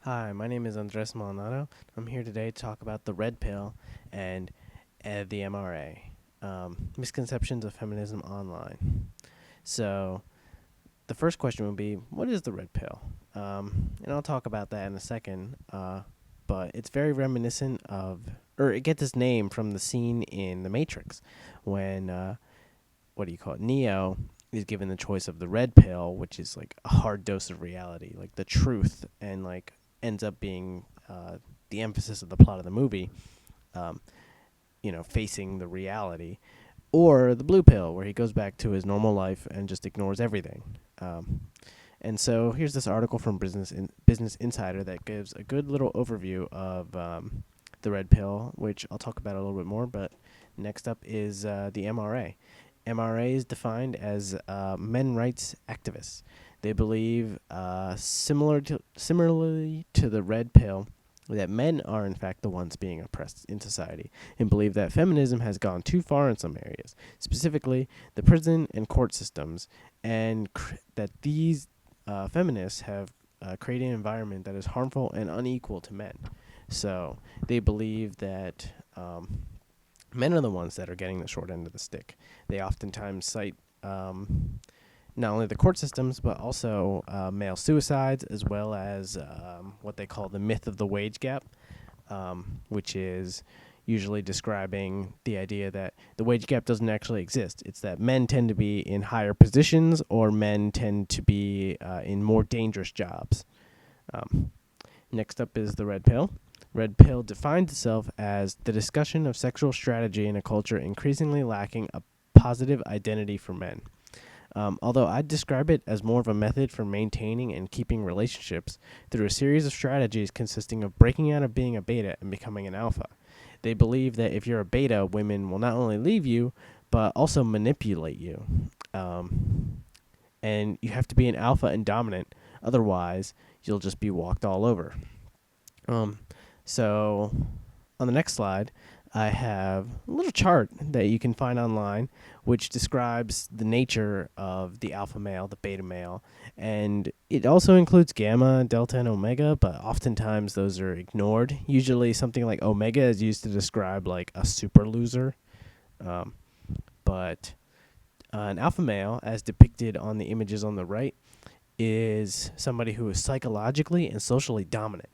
Hi, my name is Andres Maldonado. I'm here today to talk about the red pill and the MRA. Misconceptions of feminism online. So, the first question would be, what is the red pill? And I'll talk about that in a second. But it's very reminiscent of, or it gets its name from the scene in The Matrix when, what do you call it? Neo is given the choice of the red pill, which is like a hard dose of reality, like the truth, and like ends up being the emphasis of the plot of the movie. Um, facing the reality, or the blue pill, where he goes back to his normal life and just ignores everything. And so here's this article from Business Insider that gives a good little overview of the red pill, which I'll talk about a little bit more. But next up is the MRA. MRA is defined as men rights activists. They believe, similarly to the red pill, that men are in fact the ones being oppressed in society, and believe that feminism has gone too far in some areas, specifically the prison and court systems, and that these feminists have created an environment that is harmful and unequal to men. So they believe that men are the ones that are getting the short end of the stick. They oftentimes cite not only the court systems, but also male suicides, as well as what they call the myth of the wage gap, which is usually describing the idea that the wage gap doesn't actually exist. It's that men tend to be in higher positions, or men tend to be in more dangerous jobs. Um, Next up is the red pill. Red pill defines itself as the discussion of sexual strategy in a culture increasingly lacking a positive identity for men. Although I'd describe it as more of a method for maintaining and keeping relationships through a series of strategies consisting of breaking out of being a beta and becoming an alpha. They believe that if you're a beta, women will not only leave you, but also manipulate you. And you have to be an alpha and dominant, otherwise, you'll just be walked all over. Um, so on the next slide, I have a little chart that you can find online, which describes the nature of the alpha male, the beta male, and it also includes gamma, delta, and omega, but oftentimes those are ignored. Usually, something like omega is used to describe like a super loser, um, but an alpha male, as depicted on the images on the right, is somebody who is psychologically and socially dominant.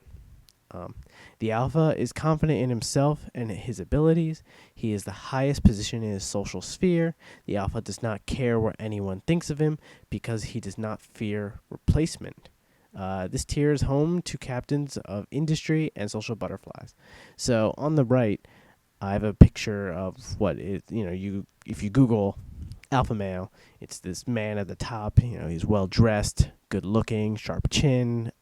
Um, the alpha is confident in himself and his abilities. He is the highest position in his social sphere. The alpha does not care what anyone thinks of him because he does not fear replacement. This tier is home to captains of industry and social butterflies. So on the right, I have a picture of what is, you if you Google alpha male, it's this man at the top. He's well dressed, good looking, sharp chin.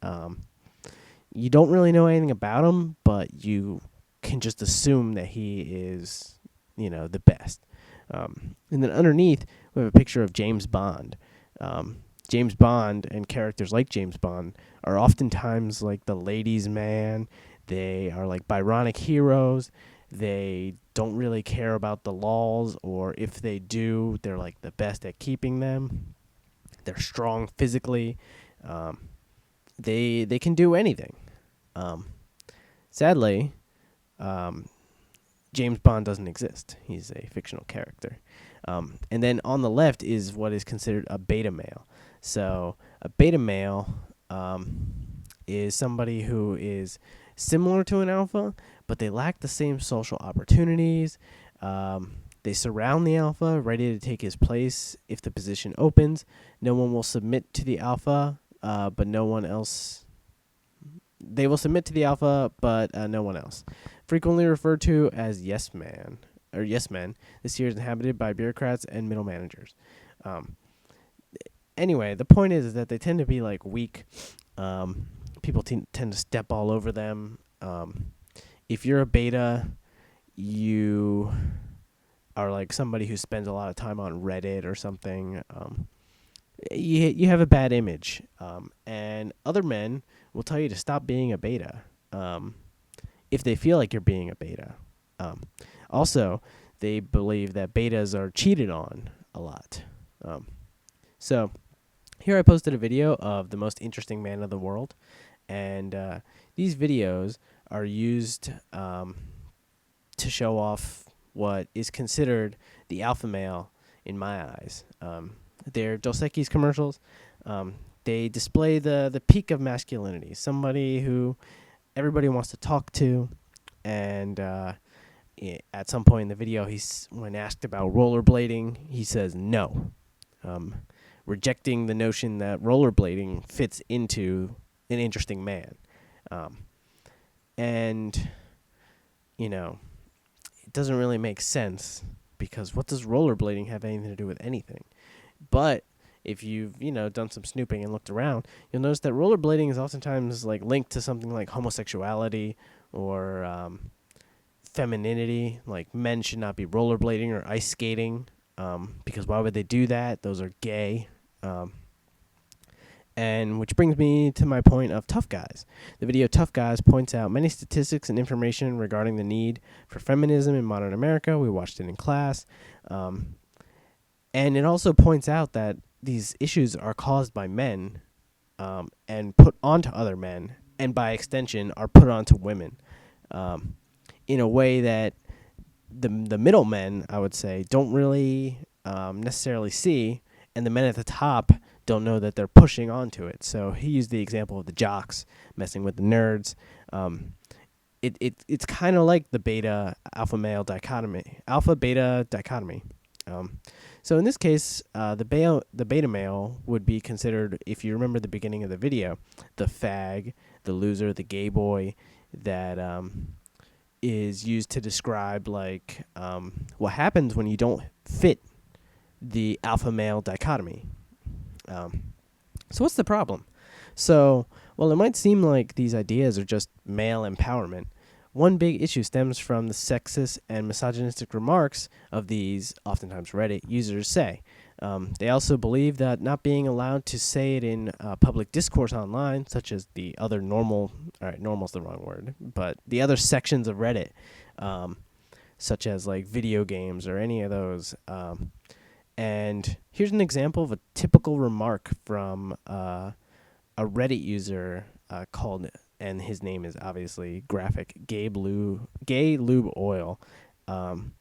You don't really know anything about him, but you can just assume that he is, the best. And then underneath, we have a picture of James Bond. James Bond and characters like James Bond are oftentimes like the ladies' man. They are like Byronic heroes. They don't really care about the laws, or if they do, they're like the best at keeping them. They're strong physically. Um, they can do anything. Um, Sadly, um, James Bond doesn't exist. He's a fictional character. And then on the left is what is considered a beta male. So a beta male is somebody who is similar to an alpha, but they lack the same social opportunities. They surround the alpha, ready to take his place if the position opens. No one will submit to the alpha, but no one else. They will submit to the alpha, but no one else. Frequently referred to as yes man or yes men, this year is inhabited by bureaucrats and middle managers. Um, anyway, the point is that they tend to be like weak. People tend to step all over them. If you're a beta, you are like somebody who spends a lot of time on Reddit or something. You have a bad image, and other men will tell you to stop being a beta if they feel like you're being a beta. Um, Also, they believe that betas are cheated on a lot. So here I posted a video of the most interesting man of the world, And these videos are used to show off what is considered the alpha male in my eyes. They're Dos Equis commercials. They display the peak of masculinity, somebody who everybody wants to talk to, and at some point in the video, when asked about rollerblading, he says no, rejecting the notion that rollerblading fits into an interesting man. And, you know, it doesn't really make sense because what does rollerblading have anything to do with anything? But if you've, done some snooping and looked around, you'll notice that rollerblading is oftentimes like linked to something like homosexuality or femininity. Like men should not be rollerblading or ice skating because why would they do that? Those are gay. And which brings me to my point of Tough Guys. The video Tough Guys points out many statistics and information regarding the need for feminism in modern America. We watched it in class. And it also points out that these issues are caused by men and put onto other men, and by extension are put onto women in a way that the middlemen, I would say, don't really necessarily see, and the men at the top don't know that they're pushing onto it. So he used the example of the jocks messing with the nerds. It's kind of like the beta alpha male dichotomy, alpha beta dichotomy. So in this case, the beta male would be considered, if you remember the beginning of the video, the fag, the loser, the gay boy that is used to describe like what happens when you don't fit the alpha male dichotomy. So what's the problem? So, well, it might seem like these ideas are just male empowerment. One big issue stems from the sexist and misogynistic remarks of these, oftentimes Reddit users say. They also believe that not being allowed to say it in public discourse online, such as the other normal's the wrong word, but the other sections of Reddit, such as like video games or any of those. And here's an example of a typical remark from a Reddit user called, and his name is obviously graphic, Gay Lube Oil. And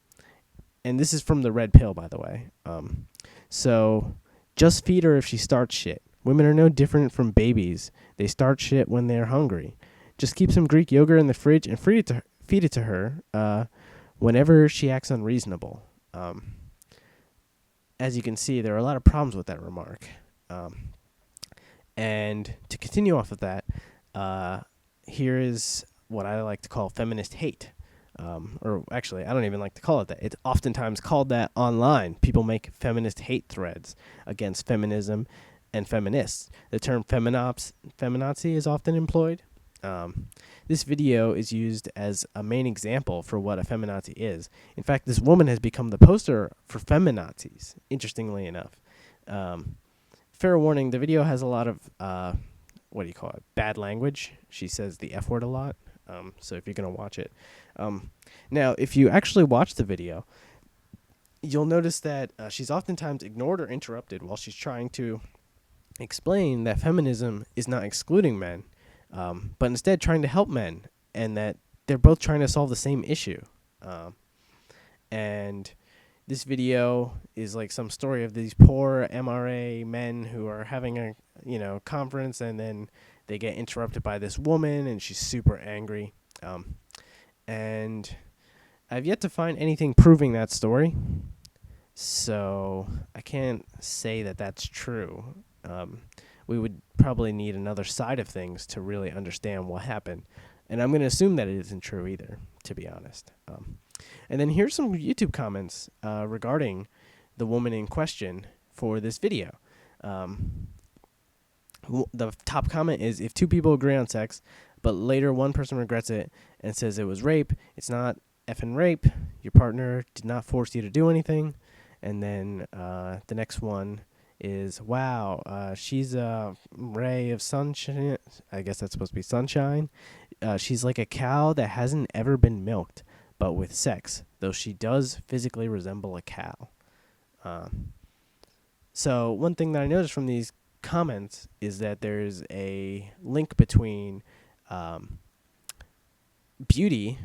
this is from the Red Pill, by the way. So just feed her if she starts shit. Women are no different from babies. They start shit when they're hungry. Just keep some Greek yogurt in the fridge and feed it to her whenever she acts unreasonable. As you can see, there are a lot of problems with that remark. And to continue off of that, here is what I like to call feminist hate. Or actually, I don't even like to call it that. It's oftentimes called that online. People make feminist hate threads against feminism and feminists. The term feminazi is often employed. This video is used as a main example for what a feminazi is. In fact, this woman has become the poster for feminazis, interestingly enough. Fair warning, the video has a lot of, bad language. She says the F word a lot, so if you're going to watch it. Now, if you actually watch the video, you'll notice that she's oftentimes ignored or interrupted while she's trying to explain that feminism is not excluding men, but instead trying to help men, and that they're both trying to solve the same issue. And this video is like some story of these poor MRA men who are having a conference, and then they get interrupted by this woman, and she's super angry. And I've yet to find anything proving that story, so I can't say that that's true. We would probably need another side of things to really understand what happened. And I'm going to assume that it isn't true either, to be honest. And then here's some YouTube comments regarding the woman in question for this video. The top comment is, if two people agree on sex, but later one person regrets it and says it was rape, it's not effing rape. Your partner did not force you to do anything. And then the next one is, wow, she's a ray of sunshine. I guess that's supposed to be sunshine. She's like a cow that hasn't ever been milked, but with sex, though she does physically resemble a cow. So one thing that I noticed from these comments is that there's a link between um, beauty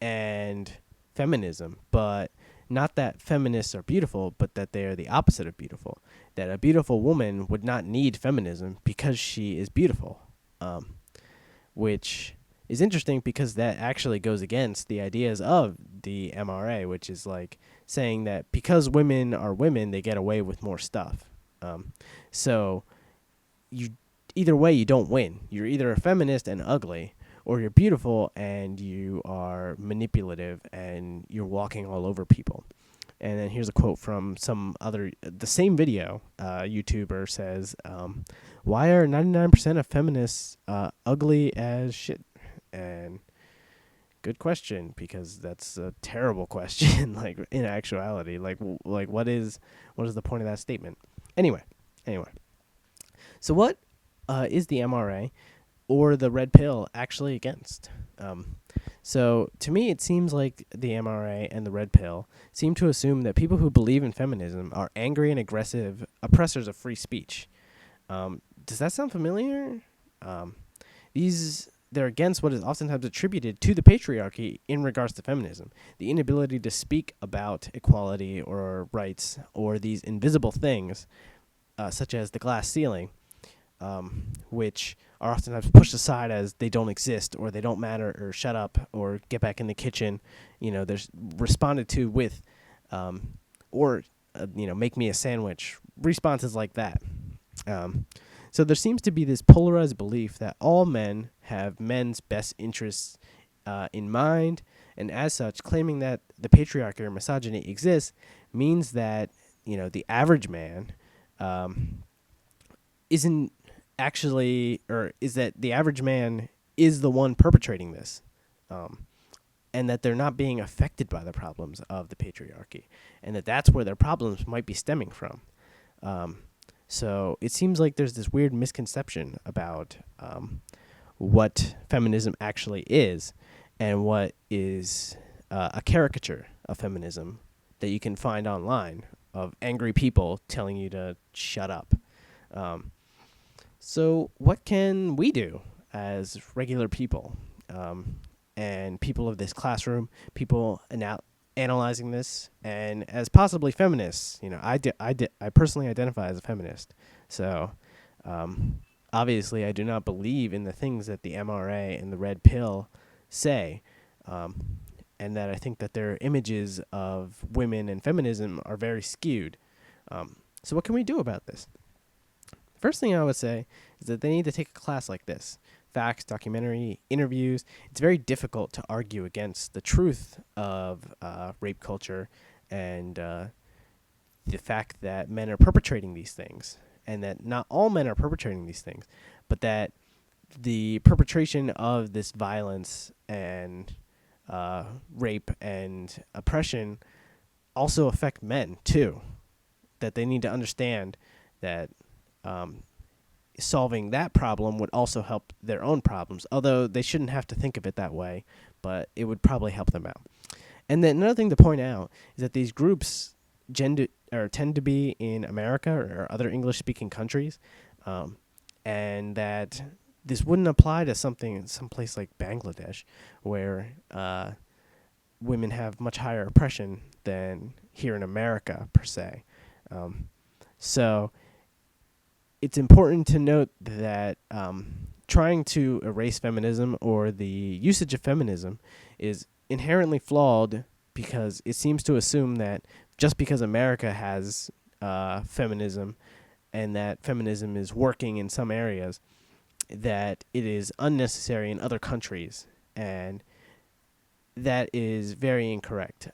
and feminism, but not that feminists are beautiful, but that they are the opposite of beautiful. That a beautiful woman would not need feminism because she is beautiful, which is interesting because that actually goes against the ideas of the MRA, which is like saying that because women are women, they get away with more stuff. So you either way, you don't win. You're either a feminist and ugly, or you're beautiful and you are manipulative and you're walking all over people. And then here's a quote from the same video. YouTuber says, "Why are 99% of feminists ugly as shit?" And good question, because that's a terrible question. Like in actuality, like what is the point of that statement? Anyway, so what is the MRA or the red pill actually against? So to me, it seems like the MRA and the red pill seem to assume that people who believe in feminism are angry and aggressive oppressors of free speech. Does that sound familiar? They're against what is oftentimes attributed to the patriarchy in regards to feminism, the inability to speak about equality or rights or these invisible things, such as the glass ceiling, which are oftentimes pushed aside as they don't exist or they don't matter or shut up or get back in the kitchen. There's responded to with, make me a sandwich, responses like that. So there seems to be this polarized belief that all men have men's best interests in mind, and as such, claiming that the patriarchy or misogyny exists means that the average man isn't actually, or is that the average man is the one perpetrating this, and that they're not being affected by the problems of the patriarchy, and that's where their problems might be stemming from. So it seems like there's this weird misconception about what feminism actually is and what is a caricature of feminism that you can find online of angry people telling you to shut up. So what can we do as regular people and people of this classroom, people analyzing this, and as possibly feminists? I personally identify as a feminist. So obviously I do not believe in the things that the MRA and the red pill say, and that I think that their images of women and feminism are very skewed. So what can we do about this? First thing I would say is that they need to take a class like this. Facts, documentary, interviews. It's very difficult to argue against the truth of rape culture and the fact that men are perpetrating these things, and that not all men are perpetrating these things, but that the perpetration of this violence and rape and oppression also affect men too. That they need to understand that solving that problem would also help their own problems, although they shouldn't have to think of it that way, but it would probably help them out. And then another thing to point out is that these groups tend to be in America or other English-speaking countries, and that this wouldn't apply to someplace like Bangladesh, where women have much higher oppression than here in America, per se. So it's important to note that trying to erase feminism or the usage of feminism is inherently flawed, because it seems to assume that just because America has feminism and that feminism is working in some areas, that it is unnecessary in other countries, and that is very incorrect.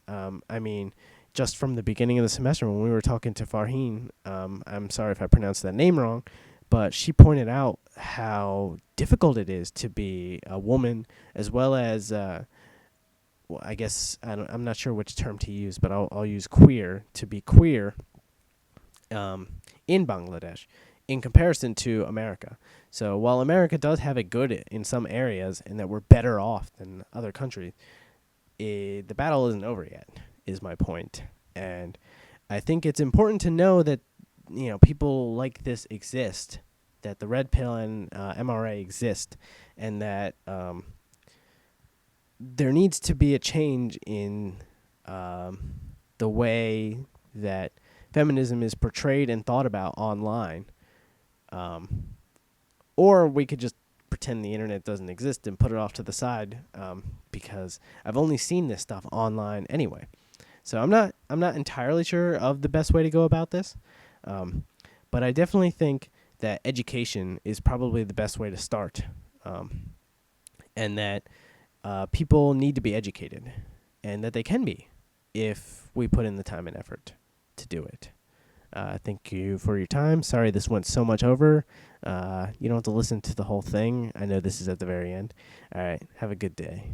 Just from the beginning of the semester when we were talking to Farheen, I'm sorry if I pronounced that name wrong, but she pointed out how difficult it is to be a woman, as well as, I guess, I'm not sure which term to use, but I'll use queer, to be queer in Bangladesh in comparison to America. So while America does have it good in some areas and that we're better off than other countries, the battle isn't over yet, is my point. And I think it's important to know that people like this exist, that the red pill and MRA exist, and that there needs to be a change in the way that feminism is portrayed and thought about online. Or we could just pretend the internet doesn't exist and put it off to the side, because I've only seen this stuff online anyway. So I'm not entirely sure of the best way to go about this, but I definitely think that education is probably the best way to start, and that people need to be educated, and that they can be if we put in the time and effort to do it. Thank you for your time. Sorry this went so much over. You don't have to listen to the whole thing. I know this is at the very end. All right. Have a good day.